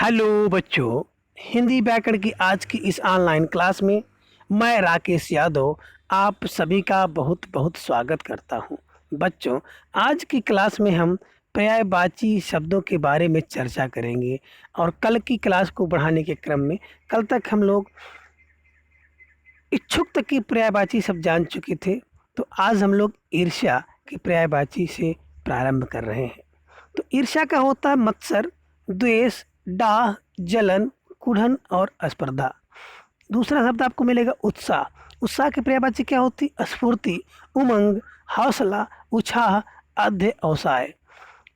Hello बच्चों, हिंदी व्याकरण की आज की इस ऑनलाइन क्लास में मैं राकेश यादव आप सभी का बहुत बहुत स्वागत करता हूं। बच्चों, आज की क्लास में हम पर्यायवाची शब्दों के बारे में चर्चा करेंगे और कल की क्लास को बढ़ाने के क्रम में कल तक हम लोग इच्छुक तक की पर्यायवाची शब्द जान चुके थे, तो आज हम लोग ईर्ष्या की पर्यायवाची से प्रारंभ कर रहे हैं। तो ईर्ष्या का होता है मत्सर, द्वेष, डाह, जलन, कुढ़न और स्पर्धा। दूसरा शब्द आपको मिलेगा उत्साह। उत्साह की पर्यायवाची क्या होती? स्फूर्ति, उमंग, हौसला, उत्साह, आद्य, अवसाय।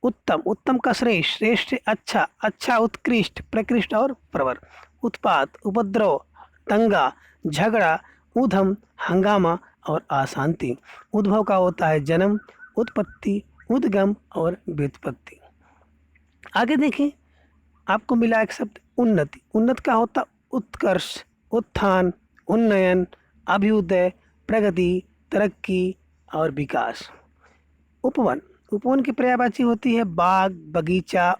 उत्तम, उत्तम का श्रेष्ठ, श्रेष्ठ से अच्छा, अच्छा उत्कृष्ट, प्रकृष्ट और प्रवर। उत्पात, उपद्रव, दंगा, झगड़ा, उधम, हंगामा और अशांति। उद्भव का होता है जन्म, उत्पत्ति, उद्गम और व्युत्पत्ति। आगे देखें, आपको मिला एक शब्द उन्नति। उन्नत का होता उत्कर्ष, उत्थान, उन्नयन, अभ्युदय, प्रगति, तरक्की और विकास। उपवन, उपवन की पर्यायवाची होती है बाग, बगीचा,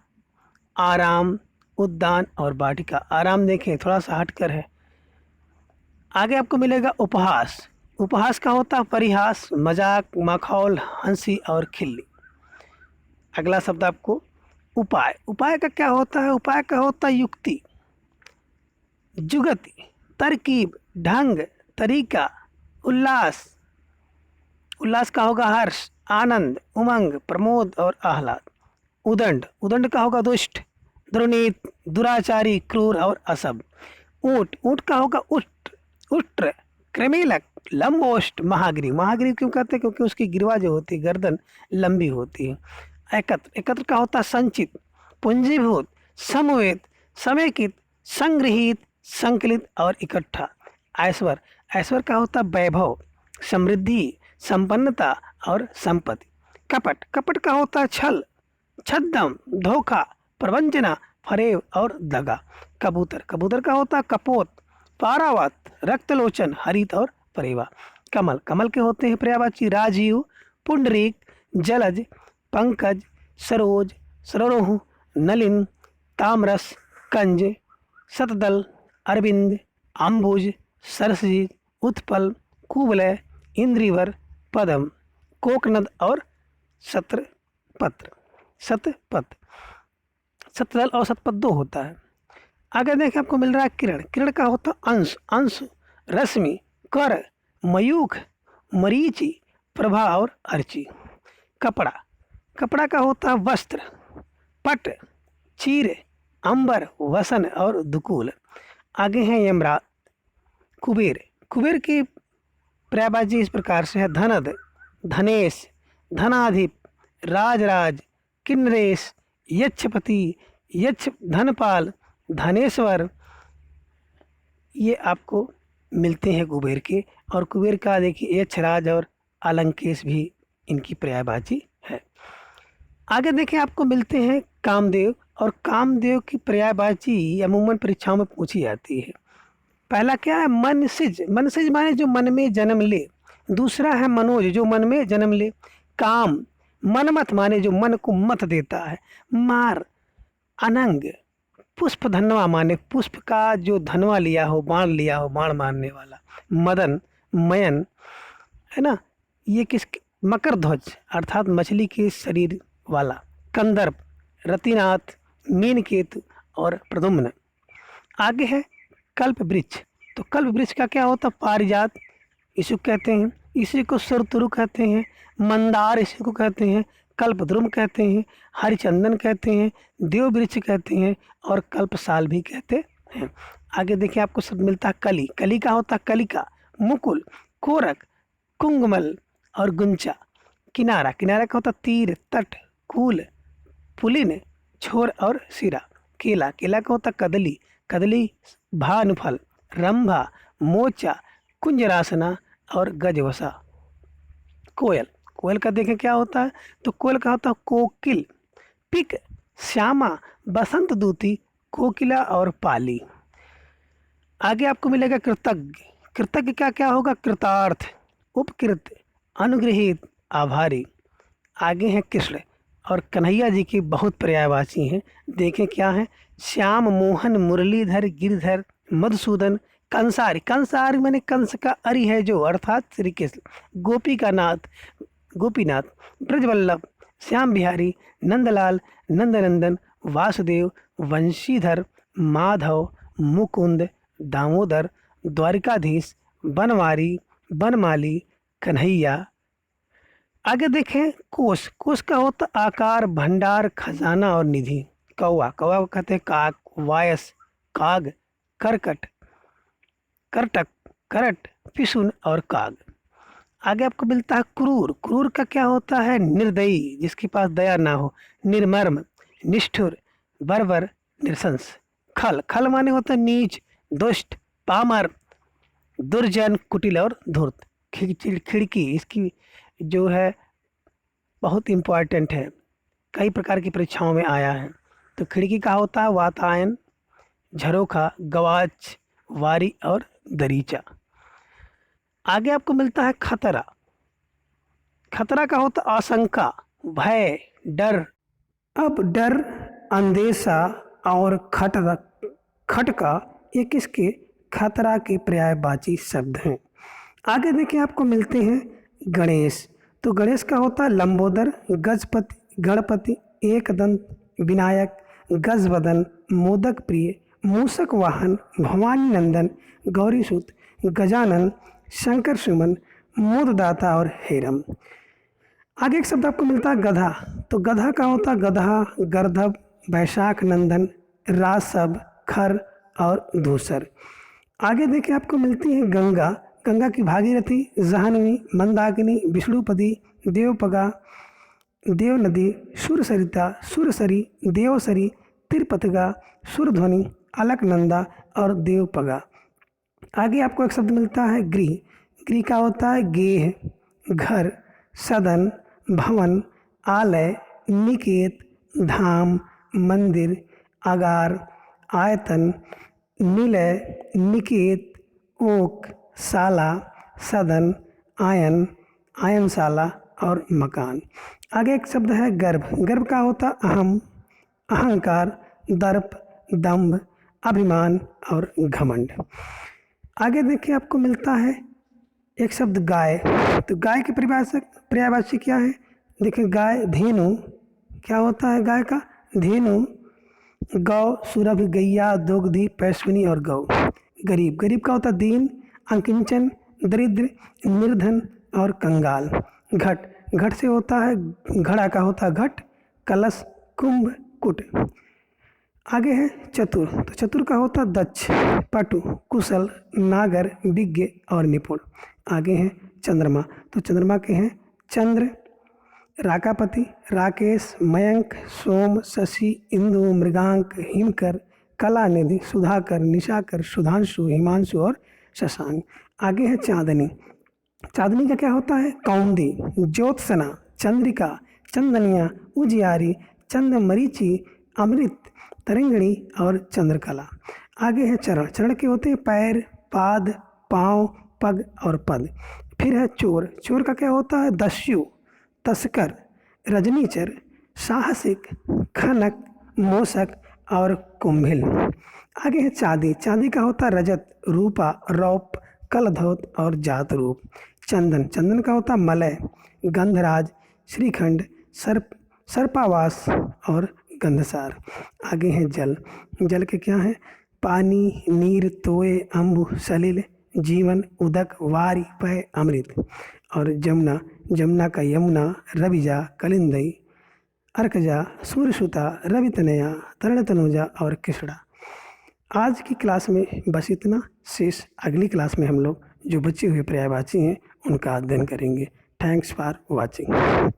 आराम, उद्यान और वाटिका। आराम देखें थोड़ा सा हटकर है। आगे आपको मिलेगा उपहास। उपहास का होता है परिहास, मजाक, मखौल, हंसी और खिल्ली। अगला शब्द आपको उपाय। उपाय का क्या होता है? उपाय का होता है युक्ति, जुगति, तरकीब, ढंग, तरीका, उल्लास। उल्लास का होगा हर्ष, आनंद, उमंग, प्रमोद और आह्लाद। उदंड, उदंड का होगा दुष्ट, दुर्नीत, दुराचारी, क्रूर और असभ। ऊंट, ऊंट का होगा उष्ट, उष्ट्र, कृमिलक, लंबोष्ट, महाग्रीव। महाग्रीव क्यों कहते हैं? क्योंकि उसकी गिरवा जो होती है, गर्दन लंबी होती है। एकत्र, एकत्र का होता है संचित, पूंजीभूत, समवेत, समेकित, संग्रहित, संकलित और इकट्ठा। ऐश्वर, ऐश्वर का होता है वैभव, समृद्धि, संपन्नता और संपत्ति। कपट, कपट का होता है छल, छद्म, धोखा, प्रवंचना, फरेब और दगा। कबूतर, कबूतर का होता है कपोत, पारावत, रक्तलोचन, हरित और परेवा। कमल, कमल के होते हैं पर्यायवाची राजीव, पुंडरीक, जलज, पंकज, सरोज, सरोह, नलिन, तामरस, कंज, शतदल, अरविंद, अम्बुज, सरसजी, उत्पल, कुवलय, इंद्रिवर, पद्म, कोकनद और शतपत्र। शतपथ, शतदल और शतपथ दो होता है। आगे देखें, आपको मिल रहा है किरण। किरण का होता अंश, अंश, रश्मि, कर, मयूख, मरीचि, प्रभा और अर्ची। कपड़ा, कपड़ा का होता है वस्त्र, पट, चीर, अंबर, वसन और दुकूल। आगे हैं यमराज। कुबेर, कुबेर की पर्यायवाची इस प्रकार से है धनद, धनेश, धनाधिप, राजराज, किन्नरेश, यक्षपति, यक्ष धनपाल, धनेश्वर। ये आपको मिलते हैं कुबेर के। और कुबेर का देखिए यक्षराज और अलंकेश भी इनकी पर्यायवाची है। आगे देखें, आपको मिलते हैं कामदेव। और कामदेव की पर्यायवाची अमूमन परीक्षाओं में पूछी जाती है। पहला क्या है? मनसिज। मनसिज माने जो मन में जन्म ले। दूसरा है मनोज, जो मन में जन्म ले। काम, मनमत माने जो मन को मत देता है। मार, अनंग, पुष्प धनवा माने पुष्प का जो धनवा लिया हो, बाण लिया हो, बाण मारने वाला। मदन, मयन, है ना, ये किस? मकर ध्वज अर्थात मछली के शरीर वाला। कंदर्प, रतिनाथ, मीनकेतु और प्रदुम्न। आगे है कल्प वृक्ष। तो कल्प वृक्ष का क्या होता? पारिजात इसी को कहते हैं, इसी को सुरतरु कहते हैं, मंदार इसी को कहते हैं, कल्पद्रुम कहते हैं, हरिचंदन कहते हैं, देव वृक्ष कहते हैं और कल्पसाल भी कहते हैं। आगे देखिए, आपको सब मिलता है कली। कली का होता है कलिका, मुकुल, कोरक, कुंगमल और गुंचा। किनारा, किनारा का होता तीर, तट, कूल, पुलिन, छोर और सिरा। केला, केला का होता कदली, कदली, भानुफल, रंभा, मोचा, कुंजरासना और गजवसा। कोयल, कोयल का देखें क्या होता है? तो कोयल का होता है कोकिल, पिक, श्यामा, बसंत दूती, कोकिला और पाली। आगे आपको मिलेगा कृतज्ञ। कृतज्ञ का क्या होगा? कृतार्थ, उपकृत, अनुग्रहित, आभारी। आगे है कृष्ण। और कन्हैया जी की बहुत पर्यायवाची हैं। देखें क्या है, श्याम मोहन मुरलीधर गिरधर मधुसूदन कंसारी। कंसारी मैंने कंस का अरि है जो, अर्थात श्री कृष्ण। गोपी का नाथ गोपीनाथ, ब्रजवल्लभ, श्याम बिहारी, नंदलाल, नंदनंदन, वासुदेव, वंशीधर, माधव, मुकुंद, दामोदर, द्वारिकाधीश, बनवारी, बनमाली, कन्हैया। आगे देखें कोश। कोश का होता आकार, भंडार, खजाना और निधि। कौवा। कौवा को कहते हैं काक, वायस, काग, करकट, करटक, करट, पिसुन और काग। आगे आपको मिलता है क्रूर। क्रूर का क्या होता है, निर्दयी, जिसके पास दया ना हो। निर्मर्म, निष्ठुर, बर्बर, निरसंस। खल। खल माने होता है नीच, दुष्ट, पामर, दुर्जन, कुटिल और धूर्त। खिड़की इसकी जो है बहुत इम्पोर्टेंट है, कई प्रकार की परीक्षाओं में आया है। तो खिड़की का होता है वातायन, झरोखा, गवाच, वारी और दरीचा। आगे आपको मिलता है खतरा। खतरा का होता आशंका, भय, डर। अब डर, अंदेशा और खटका ये किसके, खतरा के पर्यायवाची शब्द हैं। आगे देखिए आपको मिलते हैं गणेश। तो गणेश का होता है लंबोदर, गजपति, गणपति, एकदंत, विनायक, गजबदन, मोदक प्रिय, मूषक वाहन, भवानी नंदन, गौरीसुत, गजानन, शंकर सुमन, मोददाता और हेरम। आगे एक शब्द आपको मिलता है गधा। तो गधा का होता है गधा, गर्दभ, वैशाख नंदन, रासब, खर और दूसर। आगे देखिए आपको मिलती है गंगा। गंगा की भागीरथी, जाह्नवी, मंदाकिनी, विष्णुपदी, देवपगा, देवनदी, सुरसरिता, सुरसरी, देवसरी, तिरपतगा, सुरध्वनि, अलकनंदा और देवपगा। आगे आपको एक शब्द मिलता है गृह। गृह का होता है गेह, घर, सदन, भवन, आलय, निकेत, धाम, मंदिर, आगार, आयतन, निलय, निकेत, ओक, शाला, सदन, आयन, आयनशाला और मकान। आगे एक शब्द है गर्भ। गर्भ का होता अहम, अहंकार, दर्प, दंभ, अभिमान और घमंड। आगे देखिए आपको मिलता है एक शब्द गाय। तो गाय की पर्यायवाची क्या है, देखिए गाय, धेनु। क्या होता है गाय का, धेनु, गौ, सुरभि, गैया, दोग्धी, पैश्विनी और गौ। गरीब। गरीब का होता दीन, अकिंचन, दरिद्र, निर्धन और कंगाल। घट। घट से होता है घड़ा का होता है घट, कलश, कुंभ, कुट। आगे है चतुर। तो चतुर का होता दक्ष, पटु, कुशल, नागर, विज्ञ और निपुण। आगे है चंद्रमा। तो चंद्रमा के हैं चंद्र, राकापति, राकेश, मयंक, सोम, शशि, इंदु, मृगांक, हिमकर, कलानिधि, सुधाकर, निशाकर, सुधांशु, हिमांशु और शशांक। आगे है चांदनी। चांदनी का क्या होता है, कौंदी, ज्योत्सना, चंद्रिका, चंदनिया, उजियारी, चंद्रमरीचि, अमृत, तरंगिणी और चंद्रकला। आगे है चरण। चरण के होते हैं पैर, पाद, पाँव, पग और पद। फिर है चोर। चोर का क्या होता है दस्यु, तस्कर, रजनीचर, साहसिक, खनक, मोषक और कुंभिल। आगे है चांदी। चांदी का होता है रजत, रूपा, रौप, कलधौत और जात रूप। चंदन। चंदन का होता है मलय, गंधराज, श्रीखंड, सर्पावास और गंधसार। आगे हैं जल। जल के क्या है, पानी, नीर, तोय, अम्बु, सलिल, जीवन, उदक, वारी, पय, अमृत। और जमुना। जमुना का यमुना, रविजा, कलिंदई, अर्कजा, सूर्यसुता, रवितनया, तरणतनुजा और कृष्णा। आज की क्लास में बस इतना। शेष अगली क्लास में हम लोग जो बचे हुए पर्यायवाची हैं उनका अध्ययन करेंगे। Thanks for watching.